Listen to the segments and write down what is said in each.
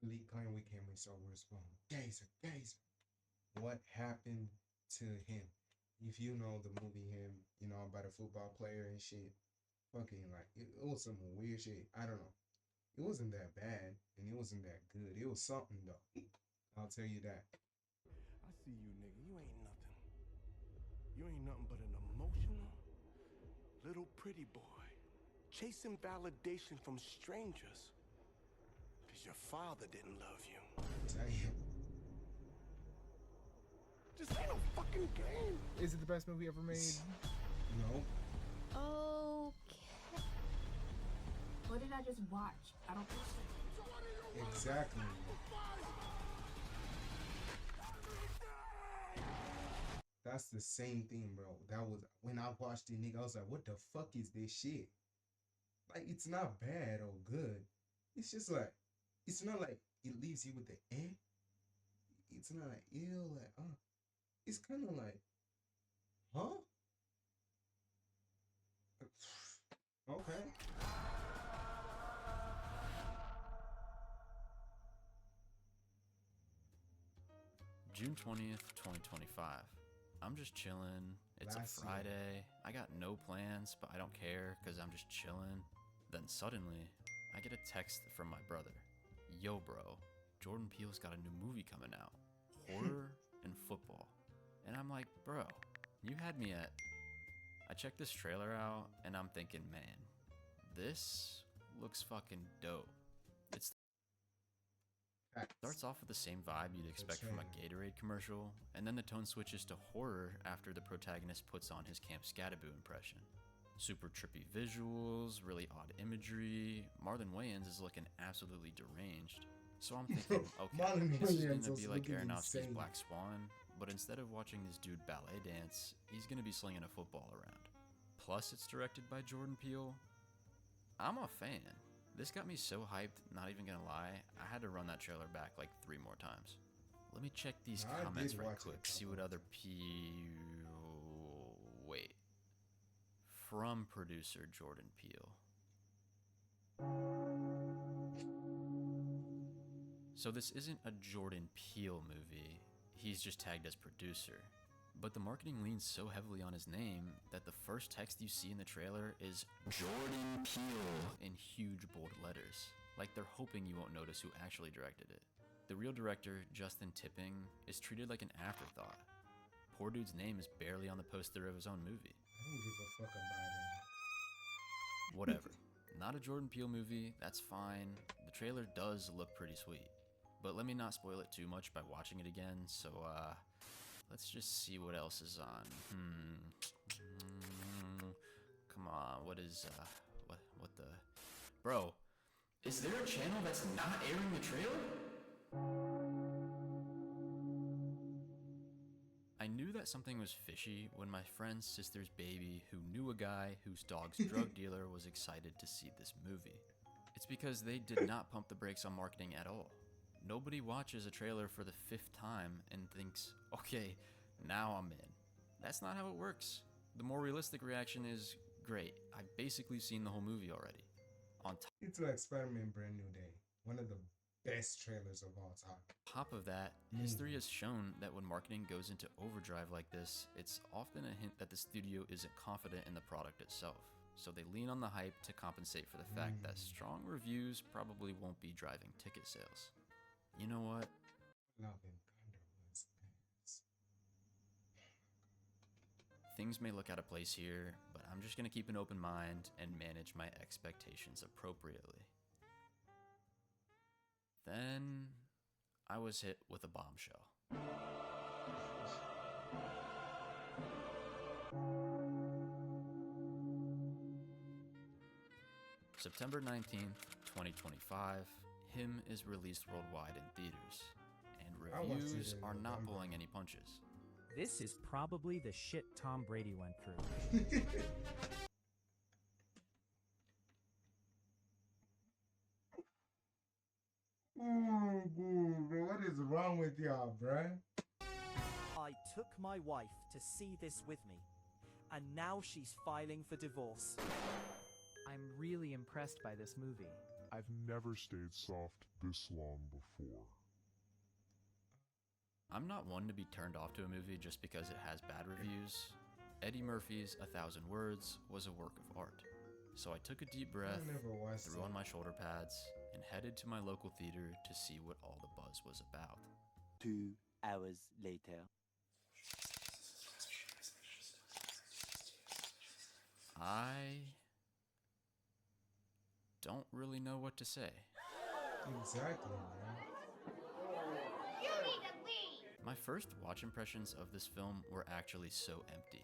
Lee Klein came with Silver Spoon. Gazer. What happened to him? If you know the movie Him, you know about a football player and shit. Fucking like it was some weird shit. I don't know. It wasn't that bad and it wasn't that good. It was something though. I'll tell you that. I see you, nigga. You ain't nothing. You ain't nothing but an emotional little pretty boy. Chasing validation from strangers. Because your father didn't love you. Damn. This ain't no fucking game. Is it the best movie ever made? No. Okay. What did I just watch? I don't think so. Exactly. That's the same thing, bro. That was when I watched it, nigga. I was like, what the fuck is this shit? Like, it's not bad or good. It's just like, it's not like it leaves you with the eh. It's not like ill, like, It's kind of like, huh? Okay. June 20th, 2025. I'm just chilling. It's Last a Friday. I got no plans, but I don't care because I'm just chilling. Then suddenly, I get a text from my brother. Yo, bro, Jordan Peele's got a new movie coming out. Horror and football. And I'm like, bro, you had me at... I checked this trailer out and I'm thinking, man, this looks fucking dope. It starts off with the same vibe you'd expect from a Gatorade commercial, and then the tone switches to horror after the protagonist puts on his Camp Scattaboo impression. Super trippy visuals, really odd imagery. Marlon Wayans is looking absolutely deranged. So I'm thinking, okay, this is gonna be like Aronofsky's Black Swan, but instead of watching this dude ballet dance, he's gonna be slinging a football around. Plus, it's directed by Jordan Peele. I'm a fan. This got me so hyped, not even gonna lie, I had to run that trailer back like 3 more times. Let me check these comments right quick, see what other wait. From producer Jordan Peele. So this isn't a Jordan Peele movie, he's just tagged as producer. But the marketing leans so heavily on his name that the first text you see in the trailer is Jordan Peele in huge bold letters, like they're hoping you won't notice who actually directed it. The real director, Justin Tipping, is treated like an afterthought. Poor dude's name is barely on the poster of his own movie. I don't give a fuck about it. Whatever. Not a Jordan Peele movie, that's fine. The trailer does look pretty sweet. But let me not spoil it too much by watching it again, so let's just see what else is on. Come on, what is, what the... Bro, is there a channel that's not airing the trailer? I knew that something was fishy when my friend's sister's baby, who knew a guy whose dog's drug dealer, was excited to see this movie. It's because they did not pump the brakes on marketing at all. Nobody watches a trailer for the 5th time and thinks, okay, now I'm in. That's not how it works. The more realistic reaction is, great, I've basically seen the whole movie already. It's an experiment, brand new day. One of the best trailers of all time. Top of that, history has shown that when marketing goes into overdrive like this, it's often a hint that the studio isn't confident in the product itself. So they lean on the hype to compensate for the fact that strong reviews probably won't be driving ticket sales. You know what? Love and Thunder was ass. Things may look out of place here, but I'm just gonna keep an open mind and manage my expectations appropriately. Then I was hit with a bombshell. September 19th, 2025, Him is released worldwide in theaters, and reviews are not pulling any punches. This is probably the shit Tom Brady went through. Oh, bro, what is wrong with y'all, bruh? I took my wife to see this with me, and now she's filing for divorce. I'm really impressed by this movie. I've never stayed soft this long before. I'm not one to be turned off to a movie just because it has bad reviews. Eddie Murphy's 1,000 Words was a work of art. So I took a deep breath, I never watched threw on my shoulder pads, and headed to my local theater to see what all the buzz was about. 2 hours later. I don't really know what to say. Exactly, man. My first watch impressions of this film were actually so empty.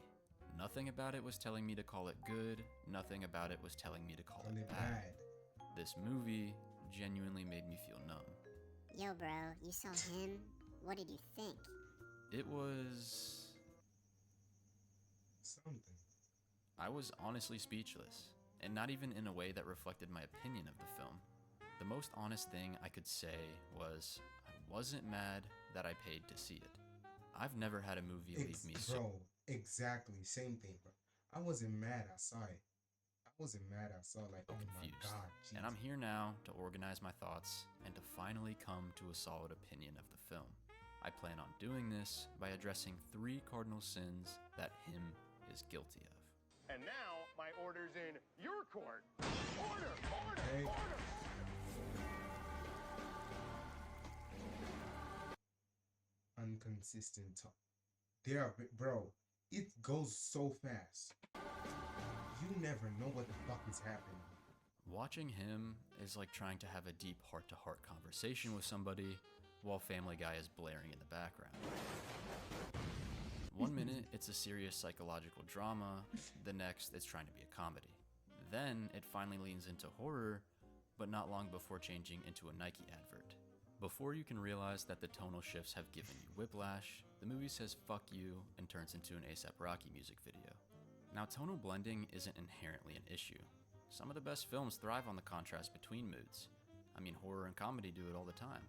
Nothing about it was telling me to call it good, nothing about it was telling me to call Only it bad. bad. This movie genuinely made me feel numb. Yo, bro, you saw him? What did you think? It was... Something. I was honestly speechless, and not even in a way that reflected my opinion of the film. The most honest thing I could say was, I wasn't mad that I paid to see it. I've never had a movie leave me so... Bro, exactly. Same thing, bro. I wasn't mad I saw it. I wasn't mad I saw like, oh confused. my god. And I'm Jesus. here now to organize my thoughts and to finally come to a solid opinion of the film. I plan on doing this by addressing 3 cardinal sins that him is guilty of. And now, my order's in your court. Order! Order! Okay. Order! Inconsistent talk. There, bro. It goes so fast. You never know what the fuck is happening. Watching him is like trying to have a deep heart-to-heart conversation with somebody while Family Guy is blaring in the background. 1 minute, it's a serious psychological drama. The next, it's trying to be a comedy. Then, it finally leans into horror, but not long before changing into a Nike advert. Before you can realize that the tonal shifts have given you whiplash, the movie says fuck you and turns into an A$AP Rocky music video. Now, tonal blending isn't inherently an issue. Some of the best films thrive on the contrast between moods. I mean, horror and comedy do it all the time.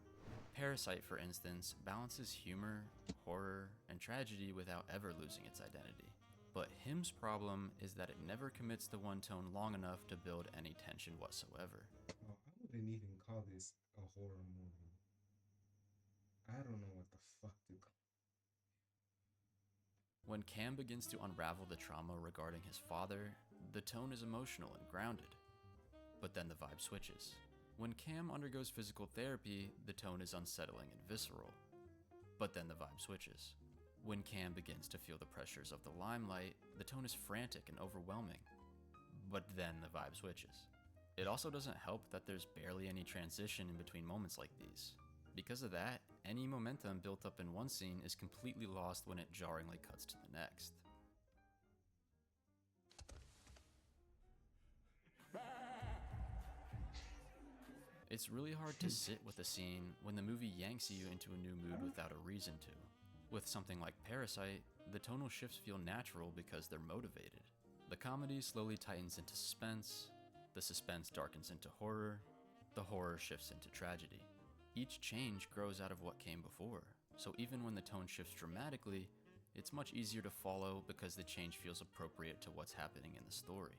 Parasite, for instance, balances humor, horror, and tragedy without ever losing its identity. But him's problem is that it never commits to one tone long enough to build any tension whatsoever. Oh, I wouldn't even call this a horror movie. I don't know what the fuck to call. When Cam begins to unravel the trauma regarding his father, the tone is emotional and grounded. But then the vibe switches. When Cam undergoes physical therapy, the tone is unsettling and visceral. But then the vibe switches. When Cam begins to feel the pressures of the limelight, the tone is frantic and overwhelming. But then the vibe switches. It also doesn't help that there's barely any transition in between moments like these. Because of that, any momentum built up in one scene is completely lost when it jarringly cuts to the next. It's really hard to sit with a scene when the movie yanks you into a new mood without a reason to. With something like Parasite, the tonal shifts feel natural because they're motivated. The comedy slowly tightens into suspense, the suspense darkens into horror, the horror shifts into tragedy. Each change grows out of what came before, so even when the tone shifts dramatically, it's much easier to follow because the change feels appropriate to what's happening in the story.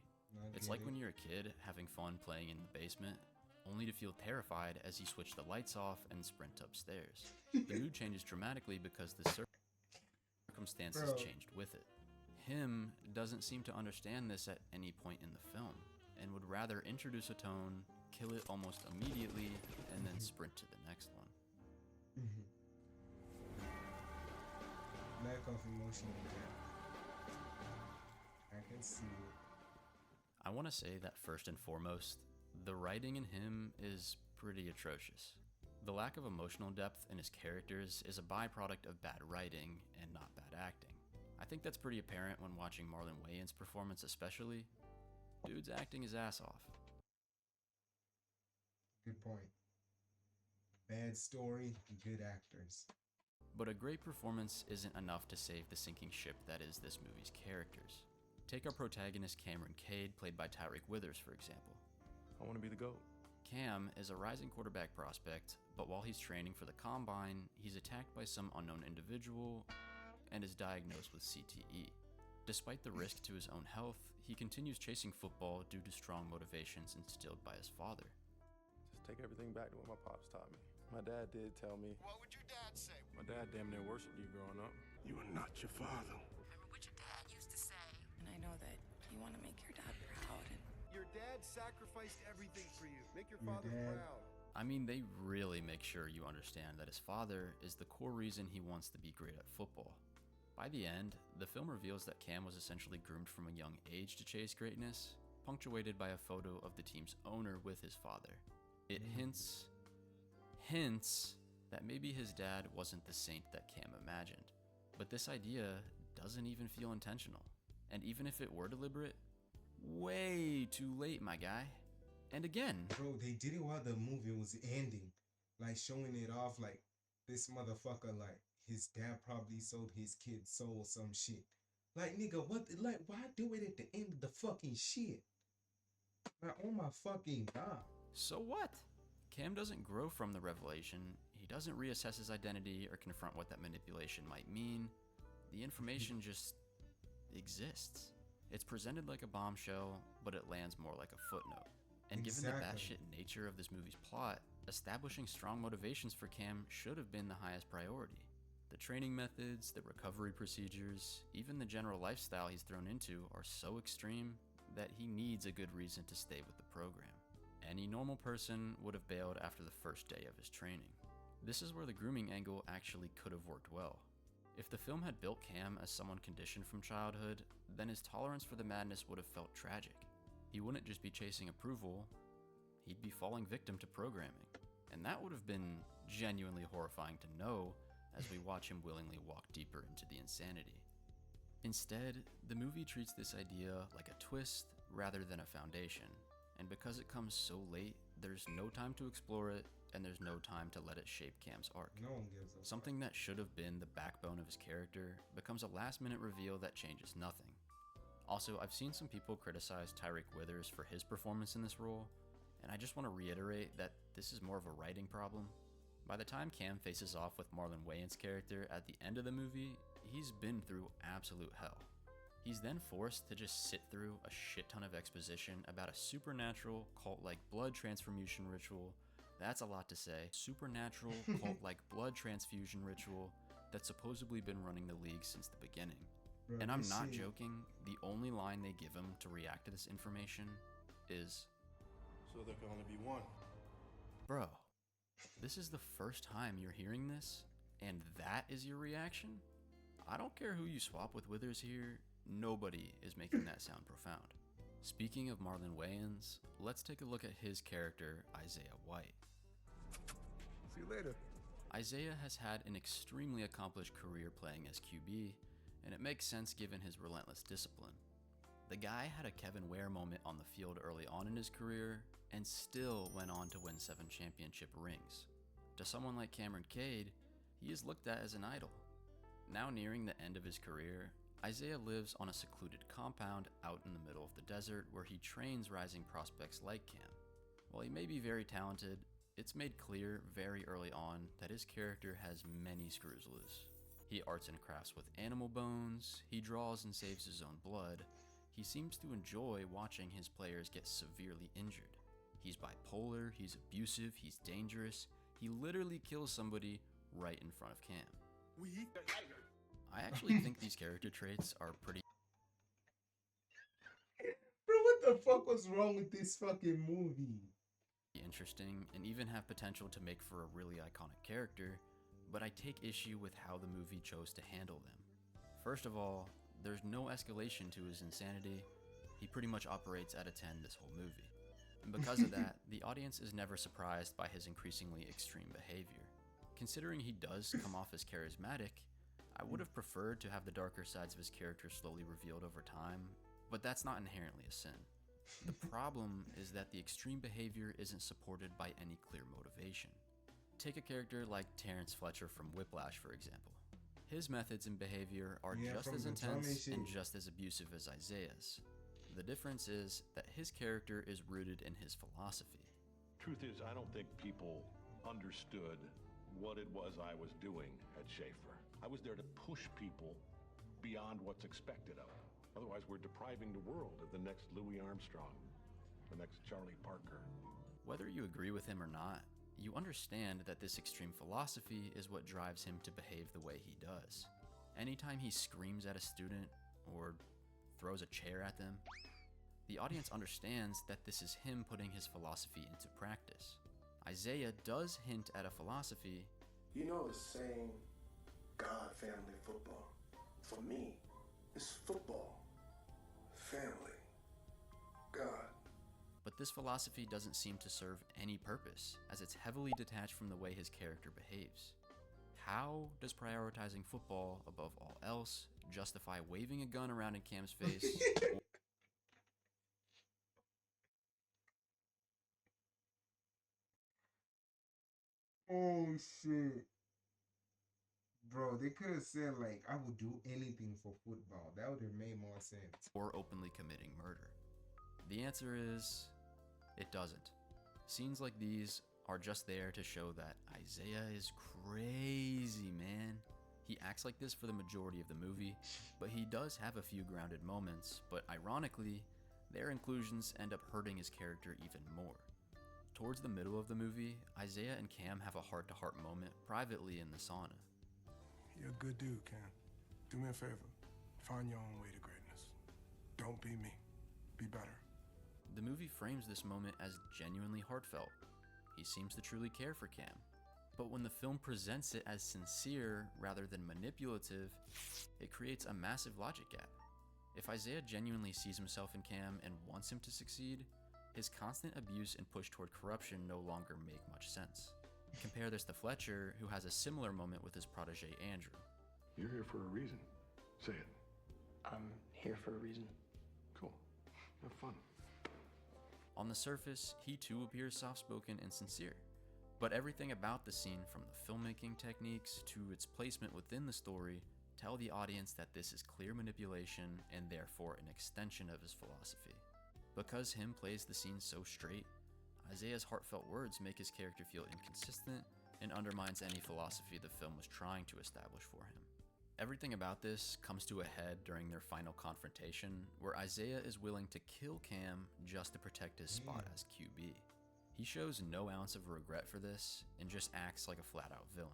It's like when you're a kid having fun playing in the basement, only to feel terrified as you switch the lights off and sprint upstairs. The mood changes dramatically because the circumstances changed with it. Him doesn't seem to understand this at any point in the film, and would rather introduce a tone, kill it almost immediately, and then sprint to the next one. Lack of emotional depth. I can see it. I want to say that first and foremost, the writing in him is pretty atrocious. The lack of emotional depth in his characters is a byproduct of bad writing and not bad acting. I think that's pretty apparent when watching Marlon Wayans' performance especially. Dude's acting his ass off. Good point. Bad story, good actors. But a great performance isn't enough to save the sinking ship that is this movie's characters. Take our protagonist Cameron Cade, played by Tyreek Withers, for example. I want to be the GOAT. Cam is a rising quarterback prospect, but while he's training for the combine, he's attacked by some unknown individual and is diagnosed with CTE. Despite the risk to his own health, he continues chasing football due to strong motivations instilled by his father. take everything back to what my pops taught me. My dad did tell me. What would your dad say? My dad damn near worshipped you growing up. You are not your father. Remember what your dad used to say. And I know that you want to make your dad proud. And Your dad sacrificed everything for you. Make your Your father dad- proud. I mean, they really make sure you understand that his father is the core reason he wants to be great at football. By the end, the film reveals that Cam was essentially groomed from a young age to chase greatness, punctuated by a photo of the team's owner with his father. It hints that maybe his dad wasn't the saint that Cam imagined. But this idea doesn't even feel intentional. And even if it were deliberate, way too late, my guy. And again, Bro, they did it while the movie was ending. Like showing it off like this motherfucker, like his dad probably sold his kid's soul some shit. Like nigga, what like why do it at the end of the fucking shit? Like oh my fucking god. so what? Cam doesn't grow from the revelation, he doesn't reassess his identity or confront what that manipulation might mean. The information just exists. It's presented like a bombshell, but it lands more like a footnote. And given the Exactly. batshit nature of this movie's plot, establishing strong motivations for Cam should have been the highest priority. The training methods, the recovery procedures, even the general lifestyle he's thrown into are so extreme that he needs a good reason to stay with the program. Any normal person would have bailed after the first day of his training. This is where the grooming angle actually could have worked well. If the film had built Cam as someone conditioned from childhood, then his tolerance for the madness would have felt tragic. He wouldn't just be chasing approval, he'd be falling victim to programming. And that would have been genuinely horrifying to know as we watch him willingly walk deeper into the insanity. Instead, the movie treats this idea like a twist rather than a foundation, and because it comes so late, there's no time to explore it, and there's no time to let it shape Cam's arc. No one gives a fuck. Something that should have been the backbone of his character becomes a last-minute reveal that changes nothing. Also, I've seen some people criticize Tyreek Withers for his performance in this role, and I just want to reiterate that this is more of a writing problem. By the time Cam faces off with Marlon Wayans' character at the end of the movie, he's been through absolute hell. He's then forced to just sit through a shit ton of exposition about a supernatural, cult-like blood transfusion ritual. That's a lot to say. Supernatural, cult-like blood transfusion ritual that's supposedly been running the league since the beginning. Bro, And I'm this not shit- joking, the only line they give him to react to this information is, So there can only be one. "Bro, this is the first time you're hearing this, and that is your reaction? I don't care who you swap with Withers here, nobody is making that sound profound." Speaking of Marlon Wayans, let's take a look at his character, Isaiah White. See you later. Isaiah has had an extremely accomplished career playing as QB, and it makes sense given his relentless discipline. The guy had a Kevin Ware moment on the field early on in his career, and still went on to win 7 championship rings. To someone like Cameron Cade, he is looked at as an idol. Now nearing the end of his career, Isaiah lives on a secluded compound out in the middle of the desert where he trains rising prospects like Cam. While he may be very talented, it's made clear very early on that his character has many screws loose. He arts and crafts with animal bones, he draws and saves his own blood, he seems to enjoy watching his players get severely injured. He's bipolar, he's abusive, he's dangerous, he literally kills somebody right in front of Cam. We eat the tiger. I actually think these character traits are pretty Bro, what the fuck was wrong with this fucking movie? interesting and even have potential to make for a really iconic character, but I take issue with how the movie chose to handle them. First of all, there's no escalation to his insanity. He pretty much operates at a 10 this whole movie. And because of that, the audience is never surprised by his increasingly extreme behavior. Considering he does come off as charismatic, I would have preferred to have the darker sides of his character slowly revealed over time, but that's not inherently a sin. The problem is that the extreme behavior isn't supported by any clear motivation. Take a character like Terrence Fletcher from Whiplash, for example. His methods and behavior are Yeah, just from as the Tommy intense shit. and just as abusive as Isaiah's. The difference is that his character is rooted in his philosophy. Truth is, I don't think people understood what it was I was doing at Schaefer. I was there to push people beyond what's expected of them. Otherwise, we're depriving the world of the next Louis Armstrong, the next Charlie Parker. Whether you agree with him or not, you understand that this extreme philosophy is what drives him to behave the way he does. Anytime he screams at a student or throws a chair at them, the audience understands that this is him putting his philosophy into practice. Isaiah does hint at a philosophy. You know the saying, God, family, football. For me, it's football, family, God. But this philosophy doesn't seem to serve any purpose, as it's heavily detached from the way his character behaves. How does prioritizing football above all else justify waving a gun around in Cam's face? Oh shit. Bro, they could have said like, I would do anything for football. That would have made more sense. Or openly committing murder? The answer is, it doesn't. Scenes like these are just there to show that Isaiah is crazy, man. He acts like this for the majority of the movie, but he does have a few grounded moments, but ironically, their inclusions end up hurting his character even more. Towards the middle of the movie, Isaiah and Cam have a heart-to-heart moment privately in the sauna. You're a good dude, Cam. Do me a favor. Find your own way to greatness. Don't be me. Be better. The movie frames this moment as genuinely heartfelt. He seems to truly care for Cam. But when the film presents it as sincere rather than manipulative, it creates a massive logic gap. If Isaiah genuinely sees himself in Cam and wants him to succeed, his constant abuse and push toward corruption no longer make much sense. Compare this to Fletcher, who has a similar moment with his protege Andrew. You're here for a reason. Say it. I'm here for a reason. Cool. Have fun. On the surface, he too appears soft-spoken and sincere. But everything about the scene, from the filmmaking techniques to its placement within the story, tell the audience that this is clear manipulation and therefore an extension of his philosophy. Because him plays the scene so straight, Isaiah's heartfelt words make his character feel inconsistent and undermines any philosophy the film was trying to establish for him. Everything about this comes to a head during their final confrontation, where Isaiah is willing to kill Cam just to protect his spot as QB. He shows no ounce of regret for this and just acts like a flat-out villain.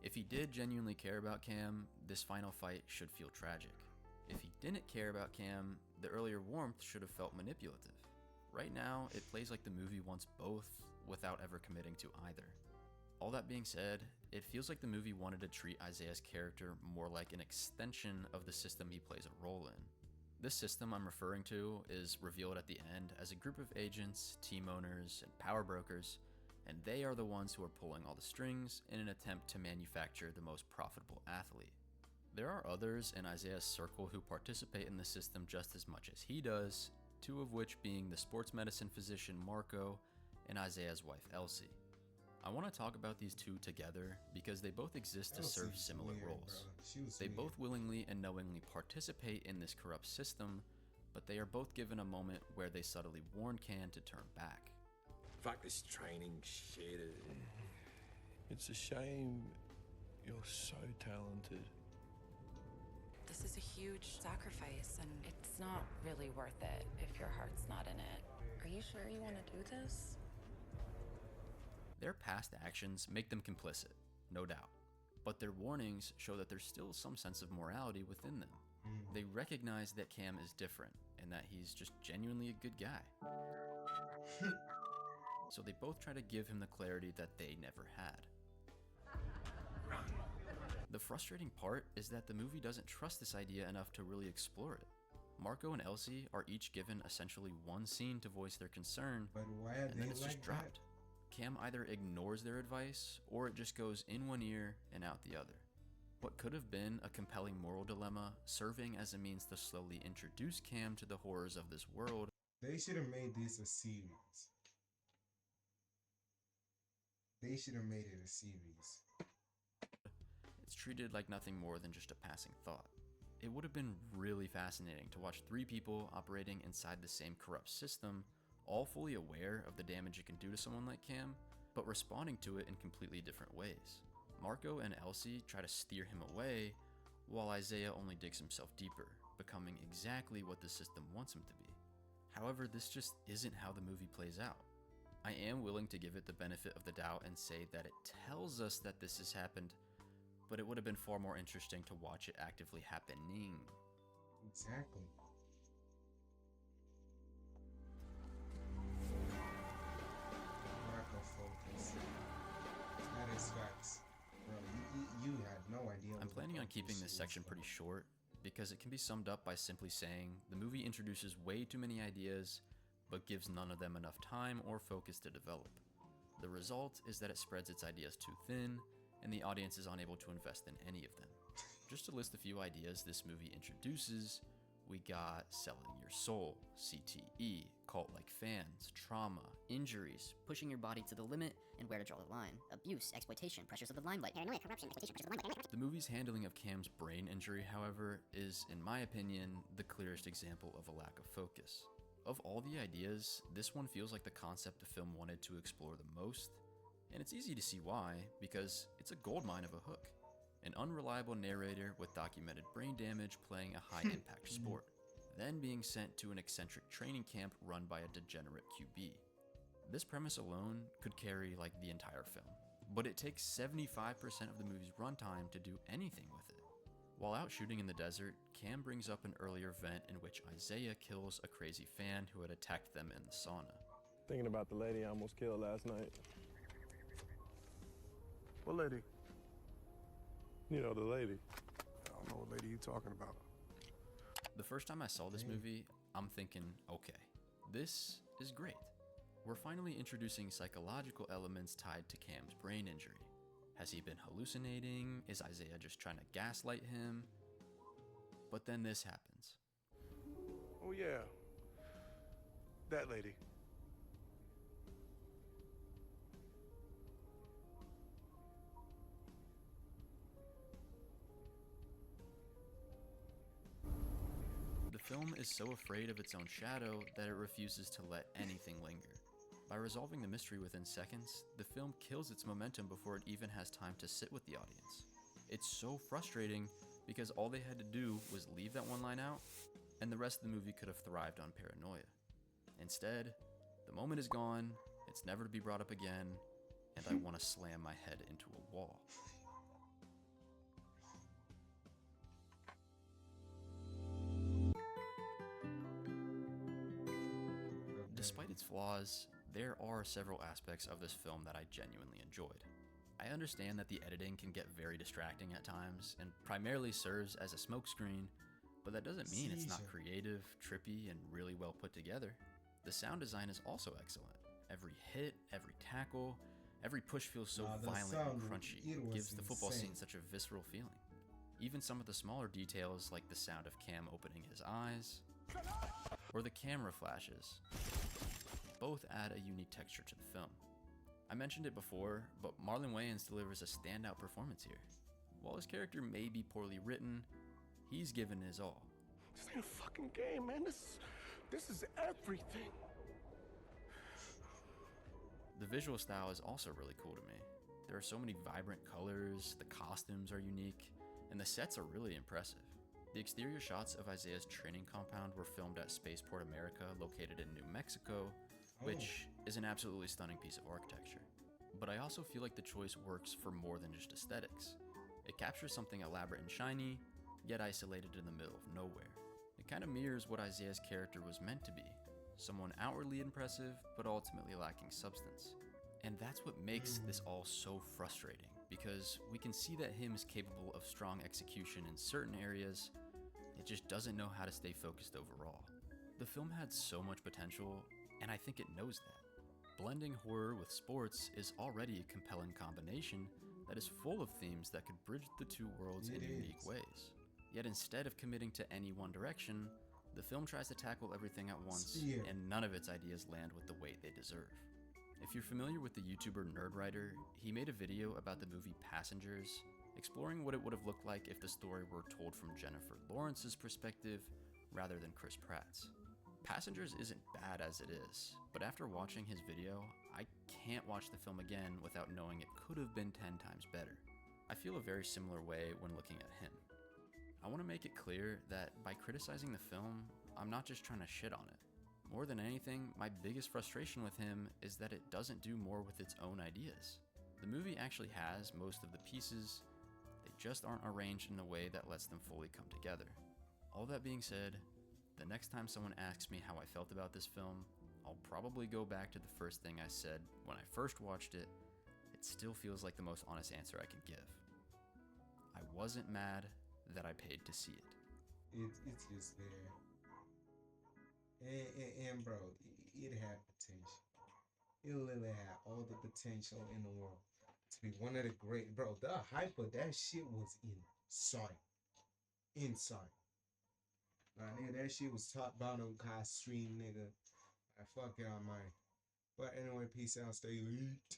If he did genuinely care about Cam, this final fight should feel tragic. If he didn't care about Cam, the earlier warmth should have felt manipulative. Right now, it plays like the movie wants both without ever committing to either. All that being said, it feels like the movie wanted to treat Isaiah's character more like an extension of the system he plays a role in. This system I'm referring to is revealed at the end as a group of agents, team owners, and power brokers, and they are the ones who are pulling all the strings in an attempt to manufacture the most profitable athlete. There are others in Isaiah's circle who participate in the system just as much as he does, two of which being the sports medicine physician Marco and Isaiah's wife Elsie. I want to talk about these two together because they both exist to serve similar roles. They both willingly and knowingly participate in this corrupt system, but they are both given a moment where they subtly warn Cam to turn back. Fuck this training shit. It's a shame you're so talented. This is a huge sacrifice, and it's not really worth it if your heart's not in it. Are you sure you want to do this? Their past actions make them complicit, no doubt, but their warnings show that there's still some sense of morality within them. They recognize that Cam is different and that he's just genuinely a good guy. So they both try to give him the clarity that they never had. The frustrating part is that the movie doesn't trust this idea enough to really explore it. Marco and Elsie are each given essentially one scene to voice their concern, and then it's just dropped. Cam either ignores their advice, or it just goes in one ear and out the other. What could have been a compelling moral dilemma, serving as a means to slowly introduce Cam to the horrors of this world. They should have made this a series. They should have made it a series. It's treated like nothing more than just a passing thought. It would have been really fascinating to watch three people operating inside the same corrupt system, all fully aware of the damage it can do to someone like Cam, but responding to it in completely different ways. Marco and Elsie try to steer him away, while Isaiah only digs himself deeper, becoming exactly what the system wants him to be. However, this just isn't how the movie plays out. I am willing to give it the benefit of the doubt and say that it tells us that this has happened, but it would have been far more interesting to watch it actively happening. Exactly. Lack of focus. That is facts. Bro, you had no idea. I'm what the planning on fuck keeping shit this was section about. pretty short because it can be summed up by simply saying the movie introduces way too many ideas but gives none of them enough time or focus to develop. The result is that it spreads its ideas too thin and the audience is unable to invest in any of them. Just to list a few ideas this movie introduces, we got selling your soul, CTE, cult-like fans, trauma, injuries, pushing your body to the limit, and where to draw the line, abuse, exploitation, pressures of the limelight, Paranoia, corruption, exploitation, pressures of the limelight. The movie's handling of Cam's brain injury, however, is, in my opinion, the clearest example of a lack of focus. Of all the ideas, this one feels like the concept the film wanted to explore the most, and it's easy to see why, because it's a goldmine of a hook. An unreliable narrator with documented brain damage playing a high-impact sport, then being sent to an eccentric training camp run by a degenerate QB. This premise alone could carry like the entire film, but it takes 75% of the movie's runtime to do anything with it. While out shooting in the desert, Cam brings up an earlier event in which Isaiah kills a crazy fan who had attacked them in the sauna. Thinking about the lady I almost killed last night. What lady? You know, the lady. I don't know what lady you talking about. The first time I saw this movie, I'm thinking, okay, this is great. We're finally introducing psychological elements tied to Cam's brain injury. Has he been hallucinating? Is Isaiah just trying to gaslight him? But then this happens. Oh yeah, that lady. The film is so afraid of its own shadow that it refuses to let anything linger. By resolving the mystery within seconds, the film kills its momentum before it even has time to sit with the audience. It's so frustrating because all they had to do was leave that one line out, and the rest of the movie could have thrived on paranoia. Instead, the moment is gone, it's never to be brought up again, and I want to slam my head into a wall. Despite its flaws, there are several aspects of this film that I genuinely enjoyed. I understand that the editing can get very distracting at times and primarily serves as a smokescreen, but that doesn't mean it's not creative, trippy, and really well put together. The sound design is also excellent. Every hit, every tackle, every push feels so violent and crunchy. It gives the football scene such a visceral feeling. Even some of the smaller details like the sound of Cam opening his eyes, or the camera flashes, both add a unique texture to the film. I mentioned it before, but Marlon Wayans delivers a standout performance here. While his character may be poorly written, he's given his all. This ain't a fucking game, man. This is everything. The visual style is also really cool to me. There are so many vibrant colors, the costumes are unique, and the sets are really impressive. The exterior shots of Isaiah's training compound were filmed at Spaceport America, located in New Mexico, which is an absolutely stunning piece of architecture. But I also feel like the choice works for more than just aesthetics. It captures something elaborate and shiny, yet isolated in the middle of nowhere. It kind of mirrors what Isaiah's character was meant to be, someone outwardly impressive, but ultimately lacking substance. And that's what makes this all so frustrating, because we can see that him is capable of strong execution in certain areas, it just doesn't know how to stay focused overall. The film had so much potential, and I think it knows that. Blending horror with sports is already a compelling combination that is full of themes that could bridge the two worlds in unique ways. Yet instead of committing to any one direction, the film tries to tackle everything at once, and none of its ideas land with the weight they deserve. If you're familiar with the YouTuber Nerdwriter, he made a video about the movie Passengers, exploring what it would have looked like if the story were told from Jennifer Lawrence's perspective rather than Chris Pratt's. Passengers isn't bad as it is, but after watching his video, I can't watch the film again without knowing it could have been 10 times better. I feel a very similar way when looking at him. I want to make it clear that by criticizing the film, I'm not just trying to shit on it. More than anything, my biggest frustration with him is that it doesn't do more with its own ideas. The movie actually has most of the pieces, they just aren't arranged in a way that lets them fully come together. All that being said, the next time someone asks me how I felt about this film, I'll probably go back to the first thing I said when I first watched it. It still feels like the most honest answer I can give. I wasn't mad that I paid to see it. It's just there. And bro, it had potential. It literally had all the potential in the world to be one of the great, bro. The hype of that shit was insane. Insane. Like, nigga, that shit was top bottom costume, nigga. I fuck it on mine. But anyway, peace out, stay elite.